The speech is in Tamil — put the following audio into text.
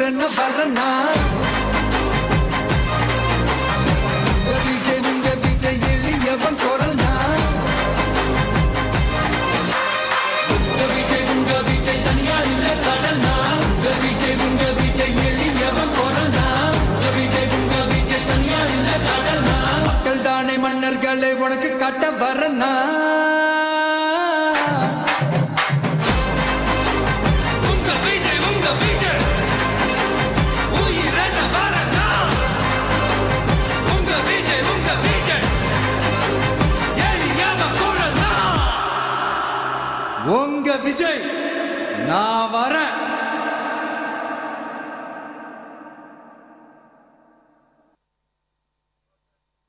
உயிரென்ன வரனா விஜய் உங்க விஜய் எளியவன் குரல்னா விஜய் உங்க விஜய் தனியார் இல்ல கடல்னா விஜய் உங்க விஜய் எளியவன் குரல்னா விஜய் உங்க விஜய் தனியார் இல்ல கடல்னா மக்கள் தானே மன்னர்களை உனக்கு காட்ட வரனா உங்க விஜய் நான் வரேன்.